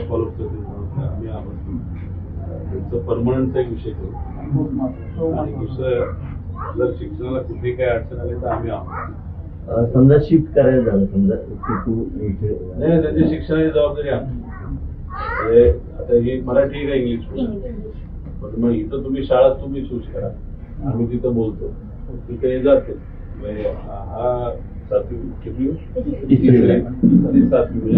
Follow up करते आम्ही आहोत त्यांचं परमनंटचा एक विषय करू आणि दुसरं जर शिक्षणाला कुठे काही अडचण आली तर आम्ही आहोत. समजा शिफ्ट करायला झालं समजा नाही त्यांची शिक्षणाची जबाबदारी आमची. आता हे मराठी का इंग्लिश पण मग इथं तुम्ही शाळा तुम्ही चूज करा आम्ही तिथं बोलतो तिथे जाते हा 7वी 7वी म्हणजे 8वी